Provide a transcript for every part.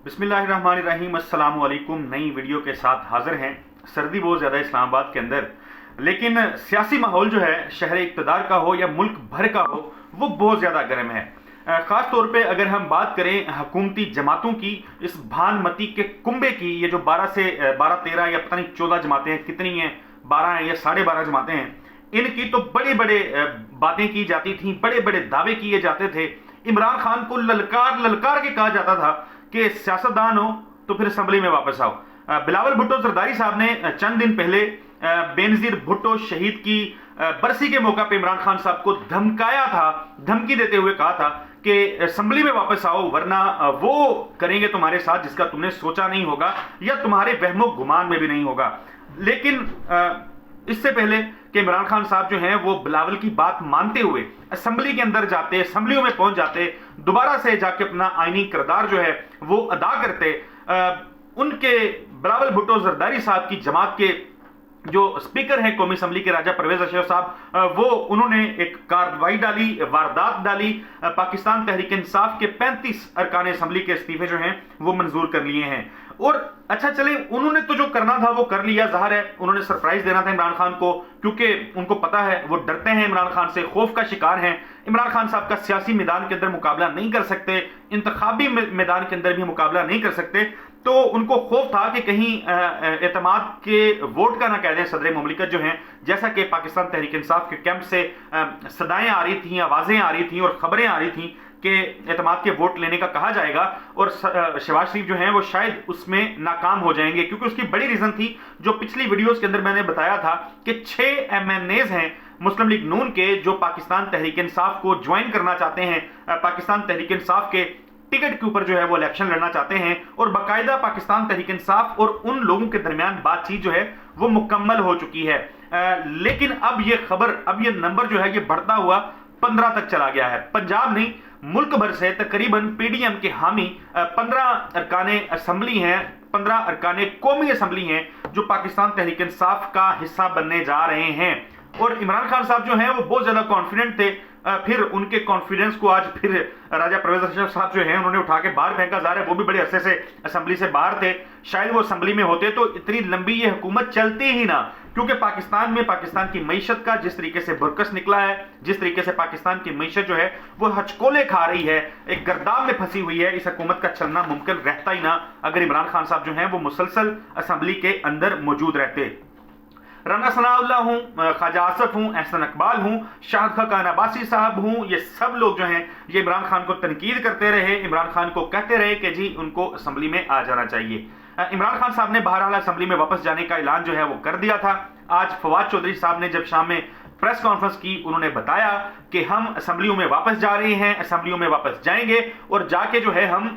बिस्मिल्लाहिर्रहमानिर्रहीम, अस्सलाम वालेकुम। नई वीडियो के साथ हाजिर हैं। सर्दी बहुत ज़्यादा इस्लामाबाद के अंदर, लेकिन सियासी माहौल जो है शहर इक़्तिदार का हो या मुल्क भर का हो वो बहुत ज़्यादा गर्म है। ख़ास तौर पे अगर हम बात करें हुकूमती जमातों की, इस भानमती के कुंबे की, ये जो 12 से 13 या पता नहीं 14 जमातें हैं, कितनी हैं, 12 हैं या 12.5 जमातें हैं, इनकी तो बड़े बड़े बातें की जाती थी, बड़े बड़े दावे किए जाते थे। इमरान खान को ललकार ललकार के कहा जाता था कि सियासतदान हो तो फिर असम्बली में वापस आओ। बिलावल भुट्टो जरदारी साहब ने चंद दिन पहले बेनजीर भुट्टो शहीद की बरसी के मौका पे इमरान खान साहब को धमकाया था, धमकी देते हुए कहा था कि असम्बली में वापस आओ वरना वो करेंगे तुम्हारे साथ जिसका तुमने सोचा नहीं होगा या तुम्हारे वहमो गुमान में भी नहीं होगा। लेकिन इससे पहले कि इमरान खान साहब जो हैं वो बिलावल की बात मानते हुए असम्बली के अंदर जाते, असम्बलियों में पहुंच जाते, दोबारा से जाके अपना आईनी किरदार जो है वो अदा करते, उनके बिलावल भुट्टो जरदारी साहब की जमात के जो स्पीकर हैं कौमी असम्बली के राजा परवेज अशरफ साहब, वो उन्होंने एक कार्रवाई डाली, वारदात डाली। पाकिस्तान तहरीक इंसाफ के 35 अरकान असम्बली के इस्तीफे जो हैं वो मंजूर कर लिए हैं। और अच्छा चले, उन्होंने तो जो करना था वो कर लिया। ज़ाहिर है उन्होंने सरप्राइज देना था इमरान खान को, क्योंकि उनको पता है वो डरते हैं इमरान खान से, खौफ का शिकार हैं। इमरान खान साहब का सियासी मैदान के अंदर मुकाबला नहीं कर सकते, इंतखाबी मैदान के अंदर भी मुकाबला नहीं कर सकते, तो उनको खौफ था कि कहीं एतमाद के वोट का ना कह दें सदर मुमलिकत जो हैं। जैसा कि पाकिस्तान तहरीक इंसाफ के कैंप से सदाएं आ रही थी, आवाज़ें आ रही थी और खबरें आ रही थी कि एतमाद के वोट लेने का कहा जाएगा और शहबाज शरीफ जो हैं वो शायद उसमें नाकाम हो जाएंगे, क्योंकि उसकी बड़ी रीज़न थी जो पिछली वीडियोस के अंदर मैंने बताया था कि 6 MNAs हैं मुस्लिम लीग नून के जो पाकिस्तान तहरीक इंसाफ को ज्वाइन करना चाहते हैं, पाकिस्तान तहरीक इंसाफ के टिकट के ऊपर जो है वो इलेक्शन लड़ना चाहते हैं और बाकायदा पाकिस्तान तहरीक इंसाफ और उन लोगों के दरमियान बातचीत जो है वो मुकम्मल हो चुकी है। लेकिन अब ये खबर, अब ये नंबर जो है ये बढ़ता हुआ 15 तक चला गया है। पंजाब नहीं, मुल्क भर से तकरीबन PDM के हामी 15 अरकाने असम्बली हैं, 15 अरकाने कौमी असम्बली हैं जो पाकिस्तान तहरीक इंसाफ का हिस्सा बनने जा रहे हैं। और इमरान खान साहब जो हैं वो बहुत ज्यादा कॉन्फिडेंट थे। फिर उनके कॉन्फिडेंस को आज फिर राजा परवेज अशरफ साहब जो हैं उन्होंने उठा के बाहर फेंका। जा रहा है वो भी बड़े अरसे से असम्बली से बाहर थे, शायद वो असम्बली में होते तो इतनी लंबी ये हुकूमत चलती ही ना, क्योंकि पाकिस्तान में पाकिस्तान की मईशत का जिस तरीके से बुरकस निकला है, जिस तरीके से पाकिस्तान की मईशत जो है वो हचकोले खा रही है, एक गर्दाब में फंसी हुई है, इस हुकूमत का चलना मुमकिन रहता ही ना अगर इमरान खान साहब जो हैं वो मुसलसल असम्बली के अंदर मौजूद रहते। राना सनाउल्लाह हूँ, ख्वाजा आसफ हूँ, एहसन इकबाल हूँ, शाहिद खान अब्बासी साहब हूँ, ये सब लोग जो हैं ये इमरान खान को तनकीद करते रहे, इमरान खान को कहते रहे कि जी उनको असम्बली में आ जाना चाहिए। इमरान खान साहब ने बहरहाल असम्बली में वापस जाने का ऐलान जो है वो कर दिया था। आज फवाद चौधरी साहब ने जब शाम में प्रेस कॉन्फ्रेंस की, उन्होंने बताया कि हम असम्बलियों में वापस जा रहे हैं, असम्बलियों में वापस जाएंगे और जाके जो है हम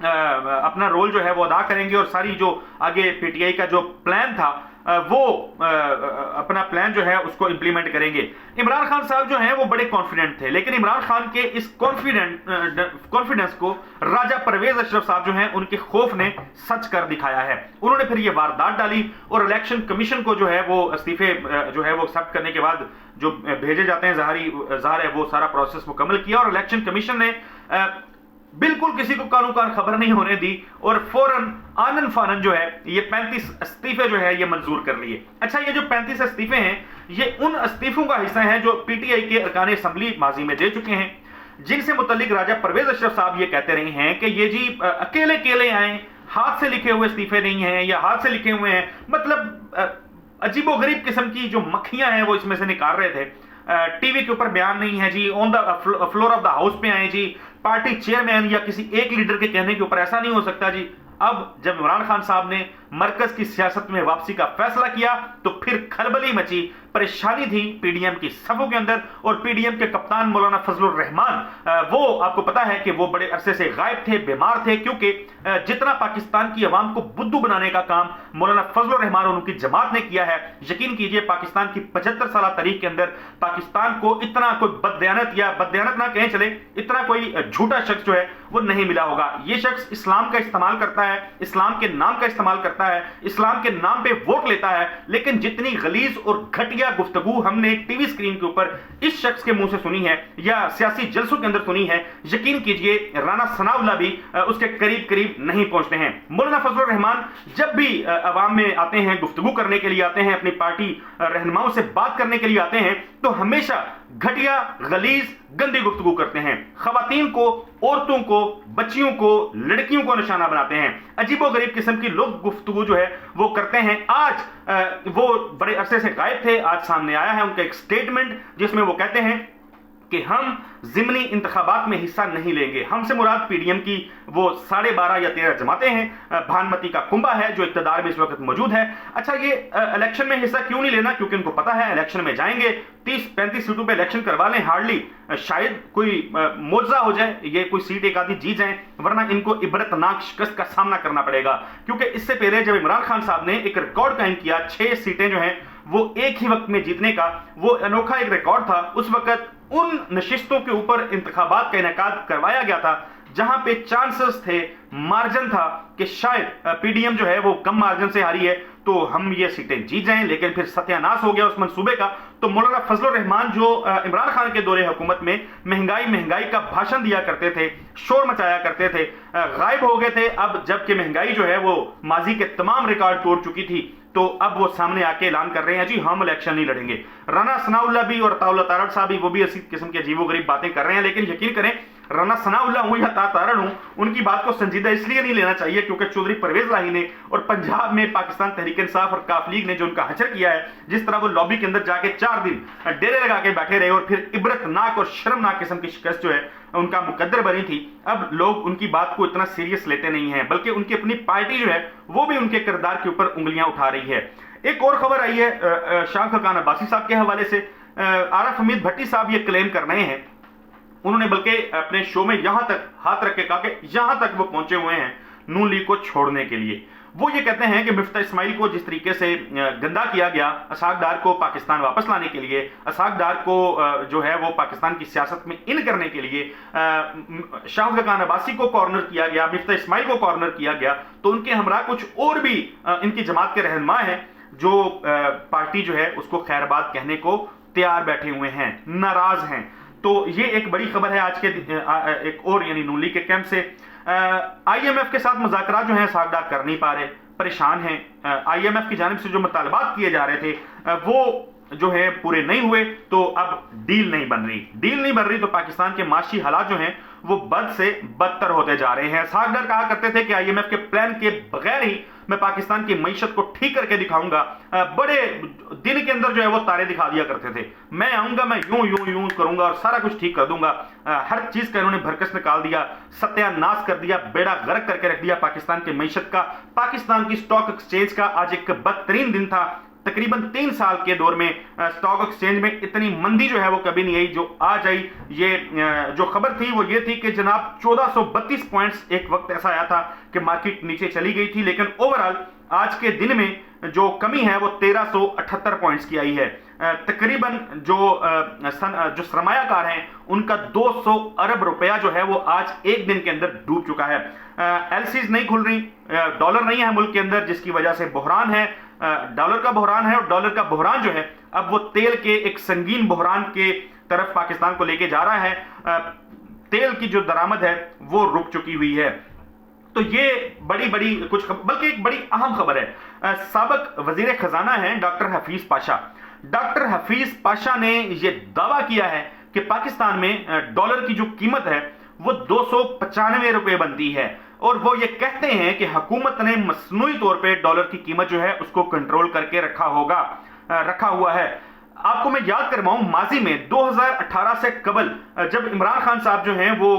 अपना रोल जो है वो अदा करेंगे और सारी जो आगे PTI का जो प्लान था वो अपना प्लान जो है उसको इंप्लीमेंट करेंगे। इमरान खान साहब जो हैं वो बड़े कॉन्फिडेंट थे, लेकिन इमरान खान के इस कॉन्फिडेंस को राजा परवेज अशरफ साहब जो हैं उनके खौफ ने सच कर दिखाया है। उन्होंने फिर ये वारदात डाली और इलेक्शन कमीशन को जो है वो इस्तीफे जो है वो एक्सेप्ट करने के बाद जो भेजे जाते हैं, ज़ाहिर है वो सारा प्रोसेस मुकम्मल किया और इलेक्शन कमीशन ने बिल्कुल किसी को कानू कान खबर नहीं होने दी और फौरन आनन फानन जो है ये 35 इस्तीफे जो है ये मंजूर कर लिए। अच्छा, ये जो 35 इस्तीफे हैं ये उन इस्तीफों का हिस्सा हैं जो PTI के अरकान असम्बली माजी में दे चुके हैं, जिनसे मुतल्लिक राजा परवेज अशरफ साहब ये कहते रहे हैं कि ये जी अकेले अकेले आए, हाथ से लिखे हुए इस्तीफे नहीं हैं या हाथ से लिखे हुए हैं, मतलब अजीबो गरीब किस्म की जो मक्खियां हैं वो इसमें से निकाल रहे थे। टीवी के ऊपर बयान नहीं है जी, on the floor of the house पे आए जी, पार्टी चेयरमैन या किसी एक लीडर के कहने के ऊपर ऐसा नहीं हो सकता जी। अब जब इमरान खान साहब ने मरकज की सियासत में वापसी का फैसला किया तो फिर खलबली मची, परेशानी थी PDM की सफों के अंदर और PDM के कप्तान मौलाना फजलुर रहमान, वो आपको पता है कि वो बड़े अरसे से गायब थे, बीमार थे, क्योंकि जितना पाकिस्तान की अवाम को बुद्धू बनाने का काम मौलाना फजलुर रहमान और उनकी जमात ने किया है, यकीन कीजिए पाकिस्तान की 75 साल तारीख के अंदर पाकिस्तान को इतना कोई बददयानत या बददयानत ना कहें चले, इतना कोई झूठा शख्स जो है वो नहीं मिला होगा। ये शख्स इस्लाम का इस्तेमाल करता है, इस्लाम के नाम का इस्तेमाल करता करता है, इस्लाम के नाम पे वोट लेता है, लेकिन जितनी गलीज और घटिया गुफ्तगू हमने एक टीवी स्क्रीन के ऊपर इस शख्स के मुंह से सुनी है या सियासी जलसों के अंदर सुनी है, यकीन कीजिए राना सनाउल्लाह भी उसके करीब करीब नहीं पहुंचते हैं। मौलाना फजलुर रहमान जब भी अवाम में आते हैं, गुफ्तगू करने के लिए आते हैं, अपनी पार्टी रहनुमाओं से बात करने के लिए आते हैं, तो हमेशा घटिया, गलीज, गंदी गुफ्तगू करते हैं। खवातीन को, औरतों को, बच्चियों को, लड़कियों को निशाना बनाते हैं। अजीबोगरीब किस्म की लोग गुफ्तगू जो है वो करते हैं। आज वो बड़े अरसे से गायब थे, आज सामने आया है उनका एक स्टेटमेंट जिसमें वो कहते हैं कि हम ज़िमनी इंतखाबात में हिस्सा नहीं लेंगे। हमसे मुराद पीडीएम की वो 12.5 या 13 जमातें हैं, भानुमती का कुंबा है जो इक़्तिदार में इस वक्त मौजूद है। अच्छा, ये इलेक्शन में हिस्सा क्यों नहीं लेना? क्योंकि उनको पता है इलेक्शन में जाएंगे, 30-35 सीटों पे इलेक्शन करवा लें, हार्डली शायद कोई मुआवजा हो जाए, ये कोई सीट एक आधी जीत जाए, वरना इनको इबरतनाक शिकस्त का सामना करना पड़ेगा। क्योंकि इससे पहले जब इमरान खान साहब ने एक रिकॉर्ड कायम किया, 6 सीटें जो हैं वो एक ही वक्त में जीतने का, वो अनोखा एक रिकॉर्ड था। उस वक्त उन नशिस्तों के ऊपर इंतखाबात का इनेकाद करवाया गया था जहां पे चांसेस थे, मार्जिन था कि शायद पीडीएम जो है वो कम मार्जिन से हारी है तो हम ये सीटें जीत जाएं, लेकिन फिर सत्यानाश हो गया उस मंसूबे का। तो मौलाना फजलुर रहमान जो इमरान खान के दौरे हुकूमत में महंगाई का भाषण दिया करते थे, शोर मचाया करते थे, गायब हो गए थे। अब जबकि महंगाई जो है वो माजी के तमाम रिकॉर्ड तोड़ चुकी थी, तो अब वो सामने आके ऐलान कर रहे हैं जी हम इलेक्शन नहीं लड़ेंगे। राना सनाउल्लाह भी और अताउल्लाह तारड़ साहब भी, वो भी इसी किस्म के अजीबोगरीब बातें कर रहे हैं। लेकिन यकीन करें, राना सनाउल्लाह हूं या तारड़ हूं, उनकी बात को संजीदा इसलिए नहीं लेना चाहिए क्योंकि चौधरी परवेज लाही ने और पंजाब में पाकिस्तान तहरीक इंसाफ और काफ लीग ने जो उनका हशर किया है, जिस तरह वो लॉबी के अंदर जाके 4 दिन डेरे लगा के बैठे रहे और फिर इबरतनाक और शर्मनाक किस्म की शिकस्त जो है उनका मुकद्दर बनी थी। अब लोग उनकी बात को इतना सीरियस लेते नहीं हैं, बल्कि उनकी अपनी पार्टी जो है वो भी उनके किरदार के ऊपर उंगलियां उठा रही है। एक और खबर आई है शाह खकान अब्बासी साहब के हवाले से। आरफ हमीद भट्टी साहब ये क्लेम कर रहे हैं, उन्होंने बल्कि अपने शो में यहां तक हाथ रख के कहा कि यहां तक वो पहुंचे हुए हैं नून लीग को छोड़ने के लिए। वो ये कहते हैं कि मिफ्ता इस्माइल को जिस तरीके से गंदा किया गया, असाक डार को पाकिस्तान वापस लाने के लिए, असाक डार को जो है वो पाकिस्तान की सियासत में इन करने के लिए शाह खकान अब्बासी को कॉर्नर किया गया, मिफ्ता इस्माइल को कॉर्नर किया गया, तो उनके हमरा कुछ और भी इनकी जमात के रहनुमा हैं जो पार्टी जो है उसको खैरबाद कहने को तैयार बैठे हुए हैं, नाराज हैं। तो ये एक बड़ी खबर है आज के एक और यानी नून लीग के कैंप से। आईएमएफ के साथ मुज़ाकरात जो है सागदार कर नहीं पा रहे, परेशान हैं। आईएमएफ की जानिब से जो मुतालबात किए जा रहे थे वो जो है पूरे नहीं हुए, तो अब डील नहीं बन रही तो पाकिस्तान के माशी हालात जो हैं वो बद से बदतर होते जा रहे हैं। सागदार कहा करते थे कि आईएमएफ के प्लान के बगैर ही मैं पाकिस्तान की मईशत को ठीक करके दिखाऊंगा। बड़े दिन के अंदर जो है वो तारे दिखा दिया करते थे, मैं आऊंगा, मैं यूं करूंगा और सारा कुछ ठीक कर दूंगा। हर चीज का इन्होंने भरकस निकाल दिया, सत्यानाश कर दिया, बेड़ा गर्क करके रख दिया पाकिस्तान की मईशत का। पाकिस्तान की स्टॉक एक्सचेंज का आज एक बदतरीन दिन था। तकरीबन 3 साल के दौर में स्टॉक एक्सचेंज में इतनी मंदी जो है वो कभी नहीं आई जो आज आई। ये जो खबर थी वो ये थी कि जनाब 1432 पॉइंट्स एक वक्त ऐसा आया था कि मार्केट नीचे चली गई थी, लेकिन ओवरऑल आज के दिन में जो कमी है वो 1378 पॉइंट्स की आई है। तकरीबन जो सरमायाकार हैं उनका 200 अरब रुपया जो है वो आज एक दिन के अंदर डूब चुका है। एलसीज नहीं खुल रही, डॉलर नहीं है मुल्क के अंदर, जिसकी वजह से बहरान है, डॉलर का बहरान है। और डॉलर का बहरान जो है अब वो तेल के एक संगीन बहरान के तरफ पाकिस्तान को लेके जा रहा है। तेल की जो दरामद है वो रुक चुकी हुई है। तो ये बड़ी बल्कि एक बड़ी अहम खबर है। साबिक वजीर खजाना है डॉक्टर हफीज पाशा ने यह दावा किया है कि पाकिस्तान में डॉलर की जो कीमत है वो 295 रुपए बनती है, और वो ये कहते हैं कि हुकूमत ने मसनूई तौर पे डॉलर की कीमत जो है उसको कंट्रोल करके रखा हुआ है। आपको मैं याद करवाऊं, माजी में 2018 से कबल जब इमरान खान साहब जो हैं वो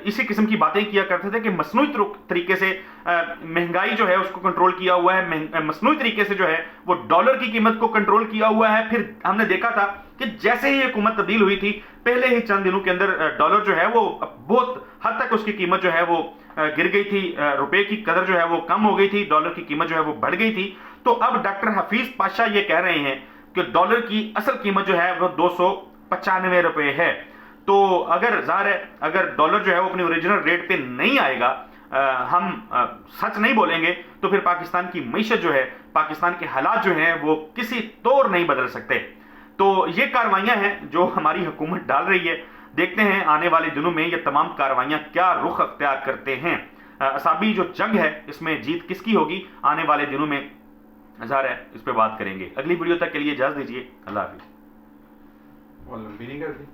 इसी किस्म की बातें किया करते थे कि मसनूई तरीके से महंगाई जो है उसको कंट्रोल किया हुआ है, मसनूई तरीके से जो है वो डॉलर की कीमत को कंट्रोल किया हुआ है। फिर हमने देखा था कि जैसे ही हुकूमत तब्दील हुई थी, पहले ही चंद दिनों के अंदर डॉलर जो है वो बहुत हद तक उसकी कीमत जो है वो गिर गई थी, रुपए की कदर जो है वो कम हो गई थी, डॉलर की कीमत जो है वो बढ़ गई थी। तो अब डॉक्टर हफीज पाशा ये कह रहे हैं कि डॉलर की असल कीमत जो है वो 295 रुपए है। तो अगर ज़ाहिर है अगर डॉलर जो है वो अपने ओरिजिनल रेट पे नहीं आएगा हम सच नहीं बोलेंगे तो फिर पाकिस्तान की मईशत जो है, पाकिस्तान के हालात जो हैं वो किसी तौर नहीं बदल सकते। तो ये कार्रवाइयां हैं जो हमारी हुकूमत डाल रही है। देखते हैं आने वाले दिनों में ये तमाम कार्रवाइयां क्या रुख अख्तियार करते हैं। असाबी जो जंग है इसमें जीत किसकी होगी आने वाले दिनों में ज़ाहिर है इस पर बात करेंगे। अगली वीडियो तक के लिए इजाज़त दीजिए। अल्लाह हाफिज़। और लंबी नहीं कर दी।